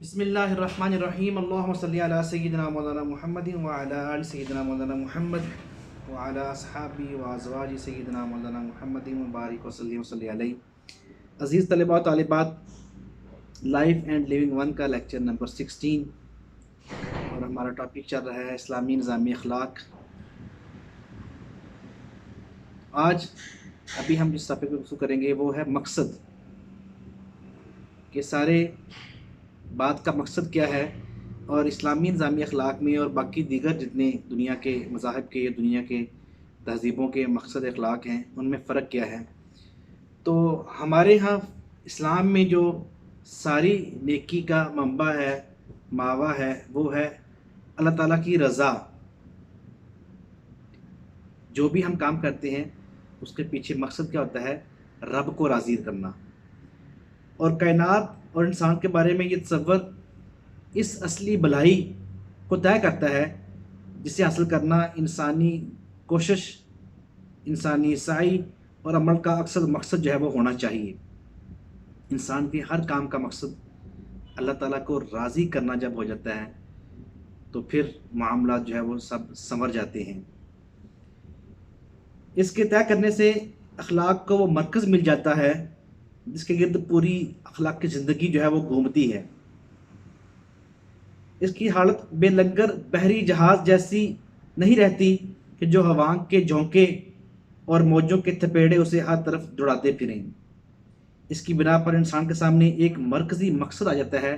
बिस्मिल्लाहिर्रहमानिर्रहीम अल्लाहुम्मा सल्ली अला सय्यिदिना मौलाना मुहम्मदिन व अला आलि सय्यिदिना मौलाना मुहम्मद व अला अस्हाबी व अज़वाजि सय्यिदिना मौलाना मुहम्मदिन व बारिक व सल्ली अलैहि। अज़ीज़ तलबा व तालिबात, लाइफ एंड लिविंग वन का लेक्चर नंबर 16 और हमारा टॉपिक चल रहा है इस्लामी निज़ामी अखलाक। आज अभी हम जिस टॉपिक पर गुफ्तगू करेंगे वो है मकसद के सारे बात का मकसद क्या है, और इस्लामी निज़ामी अखलाक में और बाकी दीगर जितने दुनिया के मज़ाहिब के या दुनिया के तहज़ीबों के मकसद अखलाक हैं उनमें फ़र्क क्या है। तो हमारे यहाँ इस्लाम में जो सारी नेकी का मंबा है, मावा है, वो है अल्लाह ताला की रज़ा। जो भी हम काम करते हैं उसके पीछे मकसद क्या होता है? रब को राज़ी करना। और कायनात और इंसान के बारे में ये तसव्वुर इस असली भलाई को तय करता है जिसे हासिल करना इंसानी कोशिश, इंसानी साई और अमल का अक्सर मकसद जो है वो होना चाहिए। इंसान के हर काम का मकसद अल्लाह ताला को राज़ी करना जब हो जाता है तो फिर मामला जो है वो सब संवर जाते हैं। इसके तय करने से अखलाक को वो मरकज़ मिल जाता है जिसके गिर्द पूरी अखलाक की ज़िंदगी जो है वो घूमती है। इसकी हालत बेलंगर बहरी जहाज़ जैसी नहीं रहती कि जो हवा के झोंके और मौजों के थपेड़े उसे हर तरफ दौड़ाते फिरें। इसकी बिना पर इंसान के सामने एक मरकज़ी मकसद आ जाता है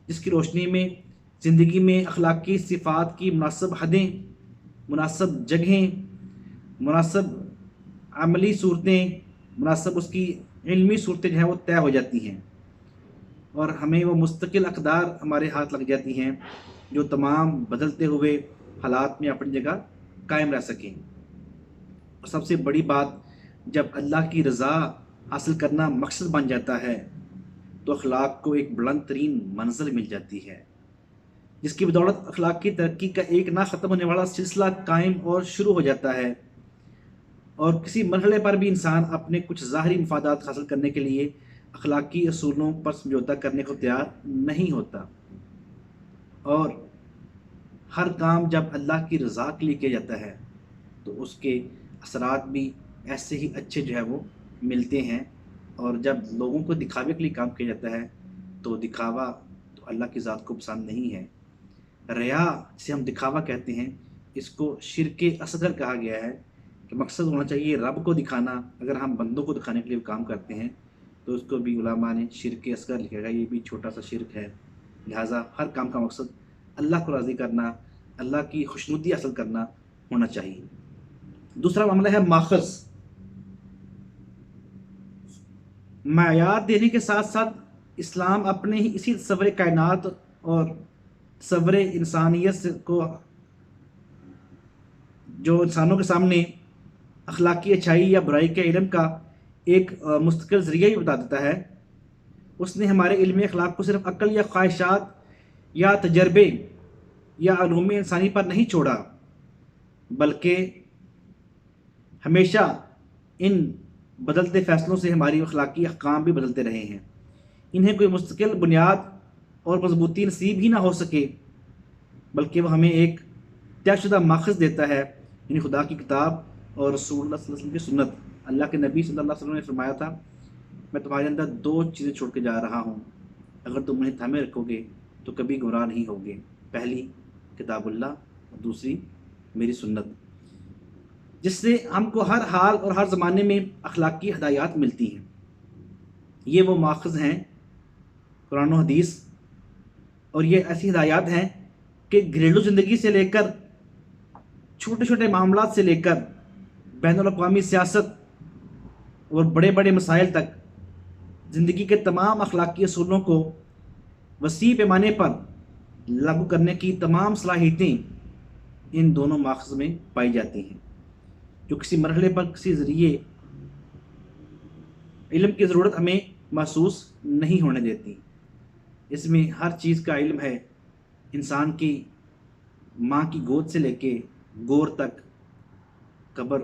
जिसकी रोशनी में ज़िंदगी में अखलाकी सिफ़ात की मुनासिब हदें, मुनासिब जगहें, मुनासिब अमली सूरतें, मुनासिब उसकी इल्मी सूरतें जो हैं वो तय हो जाती हैं और हमें वो मुस्तकिल अक़दार हमारे हाथ लग जाती हैं जो तमाम बदलते हुए हालात में अपनी जगह कायम रह सकें। और सबसे बड़ी बात, जब अल्लाह की रज़ा हासिल करना मकसद बन जाता है तो अखलाक को एक बुलंद तरीन मंजिल मिल जाती है जिसकी बदौलत अखलाक की तरक्की का एक ना ख़त्म होने वाला सिलसिला कायम और शुरू हो जाता है। और किसी मरहले पर भी इंसान अपने कुछ ज़ाहरी मफादात हासिल करने के लिए अखलाकी असूलों पर समझौता करने को तैयार नहीं होता। और हर काम जब अल्लाह की रज़ा के लिए किया जाता है तो उसके असरात भी ऐसे ही अच्छे जो है वो मिलते हैं। और जब लोगों को दिखावे के लिए काम किया जाता है तो दिखावा तो अल्लाह की ज़ात को पसंद नहीं है। रिया जिसे हम दिखावा कहते हैं, इसको शिर्के असगर कहा गया है कि मकसद होना चाहिए रब को दिखाना। अगर हम बंदों को दिखाने के लिए काम करते हैं तो उसको भी उलमा ने शिर्के असगर लिखेगा, ये भी छोटा सा शिर्क है। लिहाजा हर काम का मकसद अल्लाह को राज़ी करना, अल्लाह की खुशनुदी हासिल करना होना चाहिए। दूसरा मामला है माखज़। मायार देने के साथ साथ इस्लाम अपने ही इसी तस्वुर कायनात और तस्वुर इंसानियत को जो इंसानों के सामने अखलाकी अच्छाई या बुराई के इल्म का एक मुस्तकिल ज़रिया भी बता देता है। उसने हमारे इल्मी अखलाक को सिर्फ अक्ल या ख्वाहिशात या तजर्बे या अलूम इंसानी पर नहीं छोड़ा, बल्कि हमेशा इन बदलते फ़ैसलों से हमारी अखलाकी अहकाम भी बदलते रहे हैं। इन्हें कोई मुस्तकिल बुनियाद और मजबूती नसीब ही ना हो सके, बल्कि वह हमें एक तयशुदा माखज़ देता है, यानी खुदा की किताब और रसूलुल्लाह सल्लल्लाहु अलैहि वसल्लम की सुन्नत। अल्लाह के नबी सल्लल्लाहु अलैहि वसल्लम ने फरमाया था, मैं तुम्हारे अंदर दो चीज़ें छोड़ के जा रहा हूँ, अगर तुम उन्हें थामे रखोगे तो कभी गुमराह नहीं होगे। पहली किताबुल्लाह और दूसरी मेरी सुन्नत, जिससे हमको हर हाल और हर ज़माने में अखलाकी हदायत मिलती हैं। ये वो माखज़ हैं कुरान और हदीस, और ये ऐसी हिदायत हैं कि घरेलू ज़िंदगी से लेकर छोटे छोटे मामलात से लेकर बैनुल अक़वामी सियासत और बड़े बड़े मसाइल तक ज़िंदगी के तमाम अखलाकी असूलों को वसी पैमाने पर लागू करने की तमाम सलाहियतें इन दोनों माखज़ में पाई जाती हैं, जो किसी मरहले पर किसी ज़रिए इल्म की ज़रूरत हमें महसूस नहीं होने देती। इसमें हर चीज़ का इल्म है, इंसान की माँ की गोद से लेके गोर तक, कब्र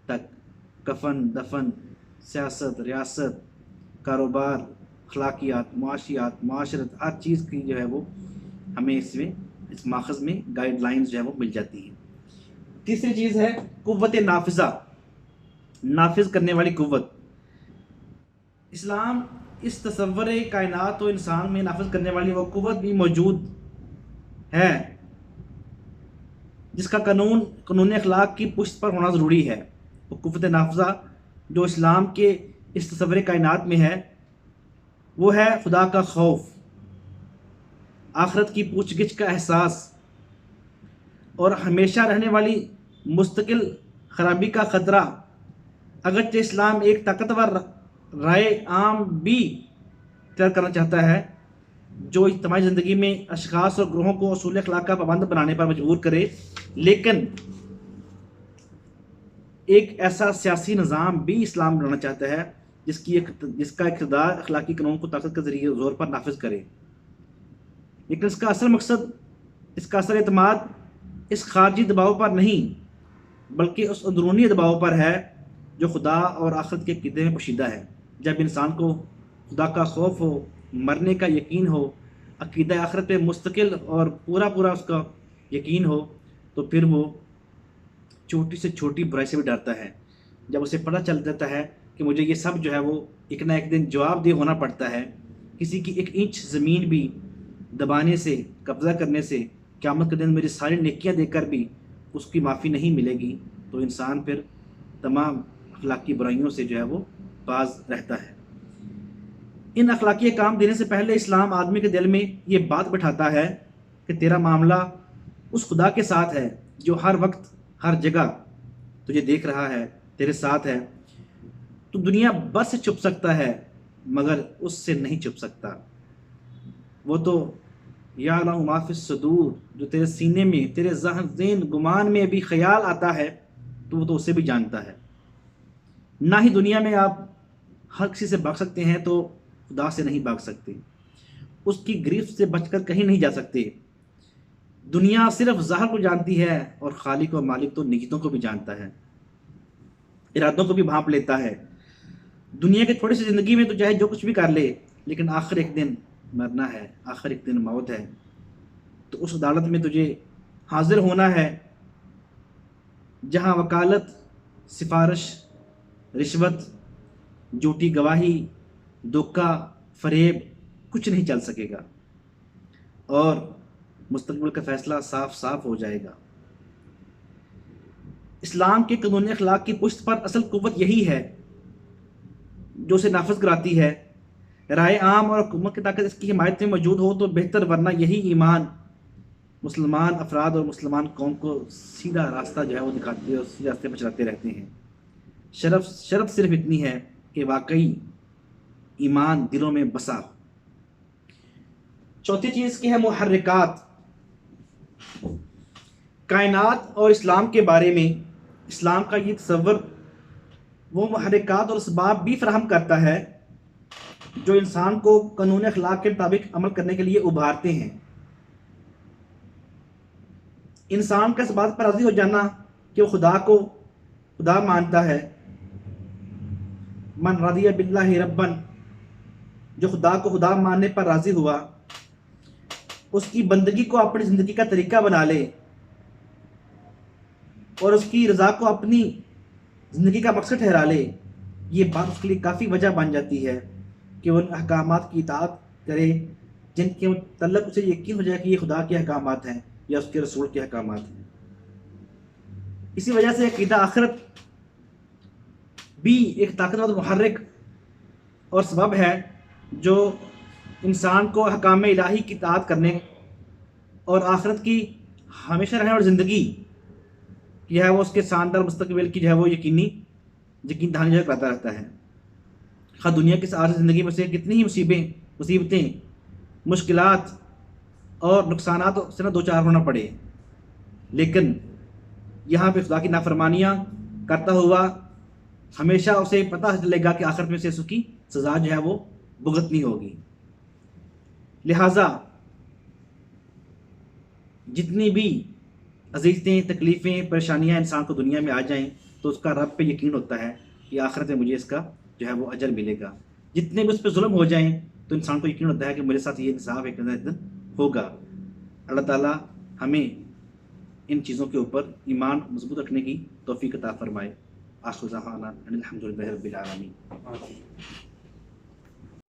तक, कफन दफन, सियासत, रियासत, कारोबार, اخلاقیات، معاشیات، معاشرت، ہر چیز کی جو ہے وہ ہمیں اس ماخذ میں گائیڈ لائنز جو ہے وہ مل جاتی ہیں۔ تیسری چیز ہے قوت نافذہ، نافذ کرنے والی قوت۔ اسلام اس تصور کائنات و انسان میں نافذ کرنے والی وہ قوت بھی موجود ہے جس کا قانون اخلاق کی پشت پر ہونا ضروری ہے۔ وہ قوت نافذہ جو اسلام کے اس تصور کائنات میں ہے وہ ہے خدا کا خوف، آخرت کی پوچھ گچھ کا احساس اور ہمیشہ رہنے والی مستقل خرابی کا خطرہ۔ اگرچہ اسلام ایک طاقتور رائے عام بھی تیار کرنا چاہتا ہے جو اجتماعی زندگی میں اشخاص اور گروہوں کو اصول اخلاق کا پابند بنانے پر مجبور کرے، لیکن ایک ایسا سیاسی نظام بھی اسلام بنانا چاہتا ہے جس کا اقتدار اخلاقی قانون کو طاقت کے ذریعے زور پر نافذ کرے۔ لیکن اس کا اصل مقصد، اس کا اصل اعتماد اس خارجی دباؤ پر نہیں بلکہ اس اندرونی دباؤ پر ہے جو خدا اور آخرت کے عقیدے میں پوشیدہ ہے۔ جب انسان کو خدا کا خوف ہو، مرنے کا یقین ہو، عقیدہ آخرت پہ مستقل اور پورا اس کا یقین ہو، تو پھر وہ چھوٹی سے چھوٹی برائی سے بھی ڈرتا ہے۔ جب اسے پتہ چل جاتا ہے کہ مجھے یہ سب جو ہے وہ ایک نہ ایک دن جواب دہ ہونا پڑتا ہے، کسی کی ایک انچ زمین بھی دبانے سے، قبضہ کرنے سے قیامت کے دن میری ساری نیکیاں دے کر بھی اس کی معافی نہیں ملے گی، تو انسان پھر تمام اخلاقی برائیوں سے جو ہے وہ باز رہتا ہے۔ ان اخلاقی کام دینے سے پہلے اسلام آدمی کے دل میں یہ بات بٹھاتا ہے کہ تیرا معاملہ اس خدا کے ساتھ ہے جو ہر وقت ہر جگہ تجھے دیکھ رہا ہے، تیرے ساتھ ہے۔ تو دنیا بس سے چھپ سکتا ہے مگر اس سے نہیں چھپ سکتا۔ وہ تو یعلم ما فی الصدور، جو تیرے سینے میں، تیرے ذہن گمان میں بھی خیال آتا ہے تو وہ تو اسے بھی جانتا ہے۔ نہ ہی دنیا میں آپ ہر کسی سے بھاگ سکتے ہیں تو خدا سے نہیں بھاگ سکتے، اس کی گرفت سے بچ کر کہیں نہیں جا سکتے۔ دنیا صرف ظاہر کو جانتی ہے اور خالق و مالک تو نیتوں کو بھی جانتا ہے، ارادوں کو بھی بھانپ لیتا ہے۔ دنیا کی تھوڑی سی زندگی میں تو چاہے جو کچھ بھی کر لے، لیکن آخر ایک دن مرنا ہے، آخر ایک دن موت ہے۔ تو اس عدالت میں تجھے حاضر ہونا ہے جہاں وکالت، سفارش، رشوت، جھوٹی گواہی، دھوکہ، فریب کچھ نہیں چل سکے گا، اور مستقبل کا فیصلہ صاف صاف ہو جائے گا۔ اسلام کے قانون اخلاق کی پشت پر اصل قوت یہی ہے جو اسے نافذ کراتی ہے۔ رائے عام اور حکومت کی طاقت اس کی حمایت میں موجود ہو تو بہتر، ورنہ یہی ایمان مسلمان افراد اور مسلمان قوم کو سیدھا راستہ جو ہے وہ دکھاتے اور سیدھے راستے پر چلاتے رہتے ہیں۔ شرط صرف اتنی ہے کہ واقعی ایمان دلوں میں بسا ہو۔ چوتھی چیز کی ہے محرکات۔ کائنات اور اسلام کے بارے میں اسلام کا یہ تصور وہ محرکات اور اسباب بھی فراہم کرتا ہے جو انسان کو قانون اخلاق کے مطابق عمل کرنے کے لیے ابھارتے ہیں۔ انسان کا اس بات پر راضی ہو جانا کہ وہ خدا کو خدا مانتا ہے، من رضی باللہ ربن، جو خدا کو خدا ماننے پر راضی ہوا، اس کی بندگی کو اپنی زندگی کا طریقہ بنا لے اور اس کی رضا کو اپنی زندگی کا مقصد ٹھہرا لے، یہ بات اس کے لیے کافی وجہ بن جاتی ہے کہ وہ ان احکامات کی اطاعت کرے جن کے متعلق اسے یقین ہو جائے کہ یہ خدا کے احکامات ہیں یا اس کے رسول کے احکامات ہیں۔ اسی وجہ سے عقیدہ آخرت بھی ایک طاقتور محرک اور سبب ہے جو انسان کو احکام الہی کی اطاعت کرنے اور آخرت کی ہمیشہ رہنے والی زندگی یہ ہے وہ اس کے شاندار مستقبل کی جو ہے وہ یقین دہانی جو کرتا رہتا ہے۔ خواہ دنیا کی عارضی زندگی میں سے کتنی ہی مصیبتیں، مشکلات اور نقصانات سے نہ دوچار ہونا پڑے، لیکن یہاں پہ خدا کی نافرمانیاں کرتا ہوا ہمیشہ اسے پتہ چلے گا کہ آخرت میں سے اس کی سزا جو ہے وہ بھگتنی ہوگی۔ لہٰذا جتنی بھی اذیتیں، تکلیفیں، پریشانیاں انسان کو دنیا میں آ جائیں تو اس کا رب پہ یقین ہوتا ہے کہ آخرت میں مجھے اس کا جو ہے وہ اجر ملے گا۔ جتنے بھی اس پہ ظلم ہو جائیں تو انسان کو یقین ہوتا ہے کہ میرے ساتھ یہ انصاف ایک دن ہوگا. اللہ تعالیٰ ہمیں ان چیزوں کے اوپر ایمان مضبوط رکھنے کی توفیق عطا فرمائے. آخر دعوانا ان الحمد للہ رب العالمین.